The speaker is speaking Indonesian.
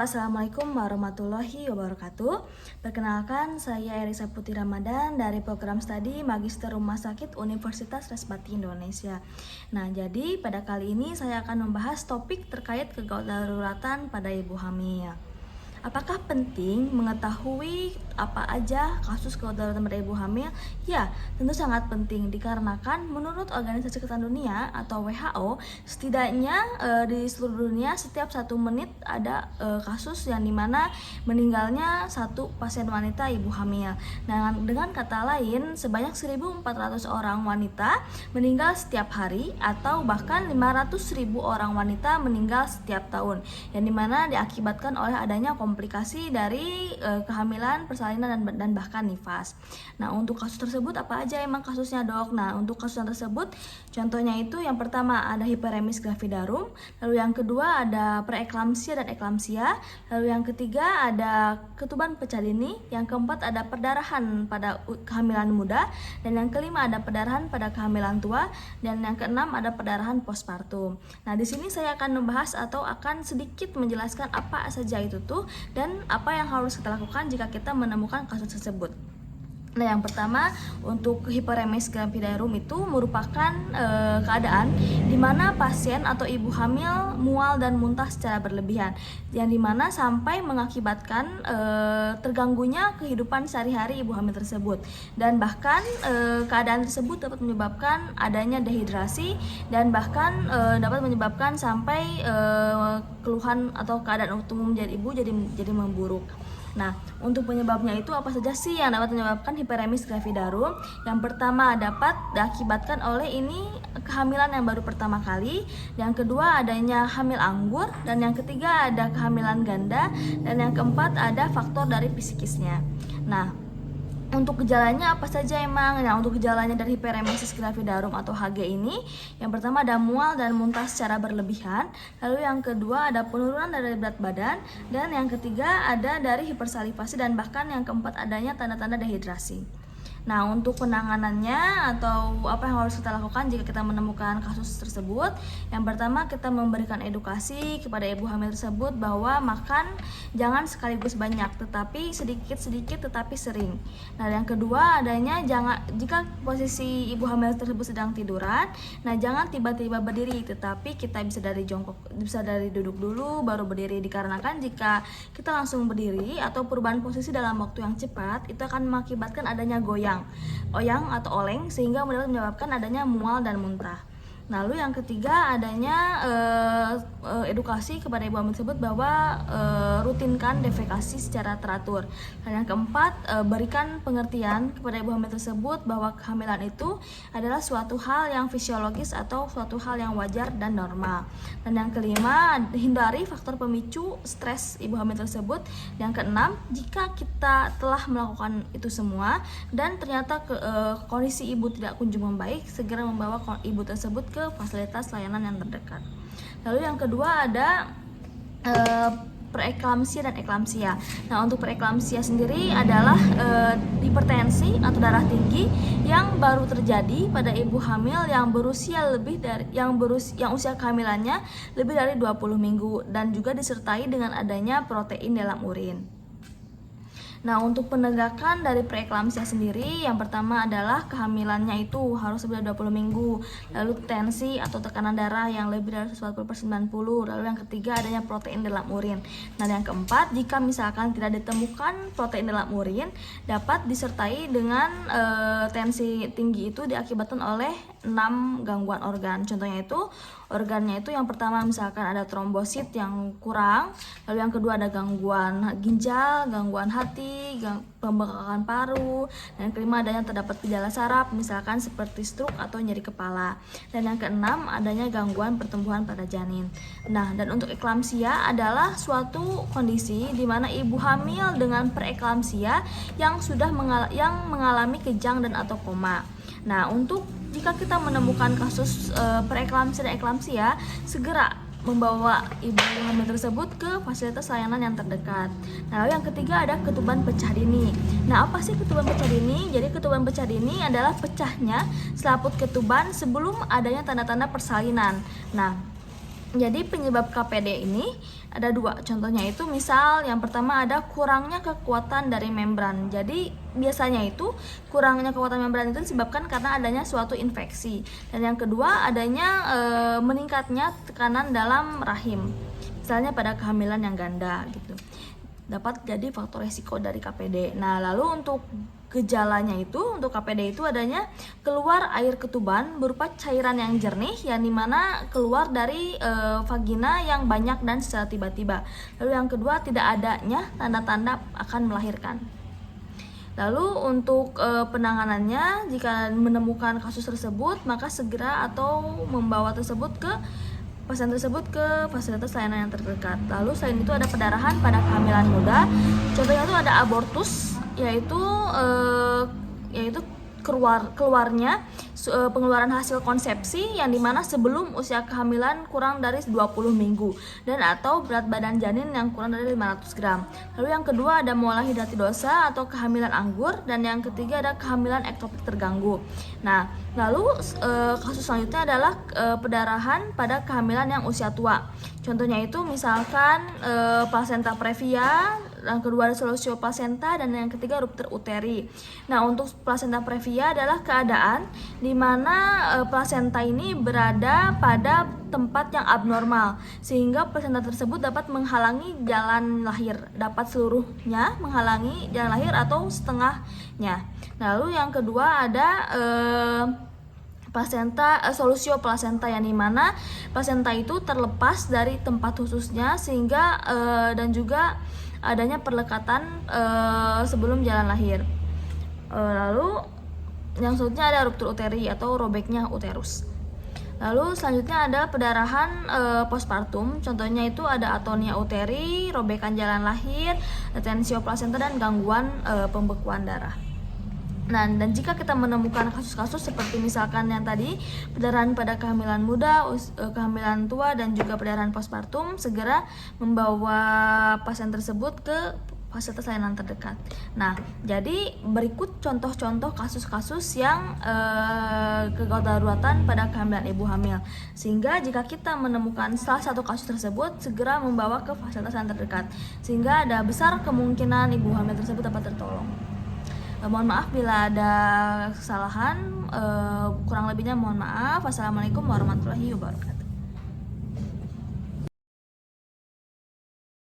Assalamualaikum warahmatullahi wabarakatuh. Perkenalkan, saya Erisa Putri Ramadan dari program studi Magister Rumah Sakit Universitas Respati Indonesia. Nah, jadi pada kali ini saya akan membahas topik terkait kedaruratan pada ibu hamil. Apakah penting mengetahui apa aja kasus kedaruratan pada ibu hamil? Ya, tentu sangat penting dikarenakan menurut Organisasi Kesehatan Dunia atau WHO, setidaknya di seluruh dunia setiap 1 menit ada kasus yang dimana meninggalnya 1 pasien wanita ibu hamil. Nah, dengan kata lain, sebanyak 1.400 orang wanita meninggal setiap hari atau bahkan 500.000 orang wanita meninggal setiap tahun, yang dimana diakibatkan oleh adanya komplikasi dari kehamilan, persalinan dan bahkan nifas. Nah, untuk kasus tersebut apa aja emang kasusnya, Dok? Nah, untuk kasus tersebut contohnya itu yang pertama ada hiperemis gravidarum, lalu yang kedua ada preeklamsia dan eklamsia, lalu yang ketiga ada ketuban pecah dini, yang keempat ada perdarahan pada kehamilan muda, dan yang kelima ada perdarahan pada kehamilan tua, dan yang keenam ada perdarahan postpartum. Nah, di sini saya akan membahas atau akan sedikit menjelaskan apa saja itu tuh dan apa yang harus kita lakukan jika kita menemukan kasus tersebut. Nah, yang pertama untuk hiperemis gravidarum itu merupakan keadaan di mana pasien atau ibu hamil mual dan muntah secara berlebihan, yang dimana sampai mengakibatkan terganggunya kehidupan sehari-hari ibu hamil tersebut, dan bahkan keadaan tersebut dapat menyebabkan adanya dehidrasi dan bahkan dapat menyebabkan sampai keluhan atau keadaan umum ibu jadi memburuk. Nah, untuk penyebabnya itu apa saja sih yang dapat menyebabkan hiperemis gravidarum? Yang pertama dapat diakibatkan oleh ini kehamilan yang baru pertama kali, yang kedua adanya hamil anggur, dan yang ketiga ada kehamilan ganda, dan yang keempat ada faktor dari psikisnya. Nah, untuk gejalanya apa saja emang? Nah, untuk gejalanya dari hiperemesis gravidarum atau HG ini, yang pertama ada mual dan muntah secara berlebihan, lalu yang kedua ada penurunan dari berat badan, dan yang ketiga ada dari hipersalivasi, dan bahkan yang keempat adanya tanda-tanda dehidrasi. Nah, untuk penanganannya atau apa yang harus kita lakukan jika kita menemukan kasus tersebut, yang pertama kita memberikan edukasi kepada ibu hamil tersebut bahwa makan jangan sekaligus banyak, tetapi sedikit-sedikit tetapi sering. Nah, yang kedua adanya jika posisi ibu hamil tersebut sedang tiduran, nah jangan tiba-tiba berdiri, tetapi kita bisa dari jongkok, bisa dari duduk dulu baru berdiri, dikarenakan jika kita langsung berdiri atau perubahan posisi dalam waktu yang cepat itu akan mengakibatkan adanya oyang atau oleng, sehingga dapat menyebabkan adanya mual dan muntah. Lalu yang ketiga adanya edukasi kepada ibu hamil tersebut bahwa rutinkan defekasi secara teratur. Dan yang keempat berikan pengertian kepada ibu hamil tersebut bahwa kehamilan itu adalah suatu hal yang fisiologis atau suatu hal yang wajar dan normal. Dan yang kelima, hindari faktor pemicu stres ibu hamil tersebut. Yang keenam, jika kita telah melakukan itu semua dan ternyata kondisi ibu tidak kunjung membaik, segera membawa ibu tersebut ke fasilitas layanan yang terdekat. Lalu yang kedua ada preeklamsia dan eklamsia. Nah, untuk preeklamsia sendiri adalah hipertensi atau darah tinggi yang baru terjadi pada ibu hamil yang berusia lebih dari yang usia kehamilannya lebih dari 20 minggu dan juga disertai dengan adanya protein dalam urin. Nah, untuk penegakan dari preeklamsia sendiri, yang pertama adalah kehamilannya itu harus lebih dari 20 minggu, lalu tensi atau tekanan darah yang lebih dari 140/90, lalu yang ketiga adanya protein dalam urin. Nah, yang keempat, jika misalkan tidak ditemukan protein dalam urin, dapat disertai dengan tensi tinggi itu diakibatkan oleh 6 gangguan organ. Contohnya itu organnya itu yang pertama misalkan ada trombosit yang kurang, lalu yang kedua ada gangguan ginjal, gangguan hati, pembengkakan paru, dan yang kelima adanya terdapat gejala saraf misalkan seperti stroke atau nyeri kepala, dan yang keenam adanya gangguan pertumbuhan pada janin. Nah, dan untuk eklamsia adalah suatu kondisi di mana ibu hamil dengan preeklamsia yang sudah mengalami kejang dan atau koma. Nah, untuk jika kita menemukan kasus preeklamsia dan eklamsia, segera membawa ibu hamil tersebut ke fasilitas layanan yang terdekat. Nah, lalu yang ketiga ada ketuban pecah dini. Nah, apa sih ketuban pecah dini? Jadi ketuban pecah dini adalah pecahnya selaput ketuban sebelum adanya tanda-tanda persalinan. Nah, Jadi penyebab KPD ini ada dua, contohnya itu misal yang pertama ada kurangnya kekuatan dari membran. Jadi biasanya itu kurangnya kekuatan membran itu disebabkan karena adanya suatu infeksi. Dan yang kedua adanya meningkatnya tekanan dalam rahim, misalnya pada kehamilan yang ganda gitu. Dapat jadi faktor resiko dari KPD. Nah, lalu untuk gejalanya itu, untuk KPD itu adanya keluar air ketuban berupa cairan yang jernih yang dimana keluar dari vagina yang banyak dan secara tiba-tiba. Lalu yang kedua tidak adanya tanda-tanda akan melahirkan. Lalu untuk penanganannya, jika menemukan kasus tersebut maka segera atau membawa pasien tersebut ke fasilitas layanan yang terdekat. Lalu selain itu ada pendarahan pada kehamilan muda. Contohnya itu ada abortus, yaitu keluarnya pengeluaran hasil konsepsi yang dimana sebelum usia kehamilan kurang dari 20 minggu dan atau berat badan janin yang kurang dari 500 gram. Lalu yang kedua ada mualah hidratidosa atau kehamilan anggur, dan yang ketiga ada kehamilan ektopik terganggu. Nah, lalu kasus selanjutnya adalah pendarahan pada kehamilan yang usia tua. Contohnya itu misalkan placenta previa, yang kedua ada solusio placenta, dan yang ketiga ruptur uteri. Nah, untuk placenta previa adalah keadaan di mana placenta ini berada pada tempat yang abnormal sehingga placenta tersebut dapat menghalangi jalan lahir, dapat seluruhnya menghalangi jalan lahir atau setengahnya. Lalu yang kedua ada solusio placenta, yang dimana placenta itu terlepas dari tempat khususnya sehingga dan juga adanya perlekatan sebelum jalan lahir. Lalu yang selanjutnya ada ruptur uteri atau robeknya uterus. Lalu selanjutnya ada pendarahan postpartum. Contohnya itu ada atonia uteri, robekan jalan lahir, retensio placenta, dan gangguan pembekuan darah. Nah, dan jika kita menemukan kasus-kasus seperti misalkan yang tadi pendarahan pada kehamilan muda, kehamilan tua, dan juga pendarahan postpartum, segera membawa pasien tersebut ke fasilitas layanan terdekat. Nah, jadi berikut contoh-contoh kasus-kasus yang kegawat daruratan pada kehamilan ibu hamil. Sehingga jika kita menemukan salah satu kasus tersebut, segera membawa ke fasilitas layanan terdekat. Sehingga ada besar kemungkinan ibu hamil tersebut dapat tertolong. Mohon maaf bila ada kesalahan, kurang lebihnya mohon maaf. Wassalamualaikum warahmatullahi wabarakatuh.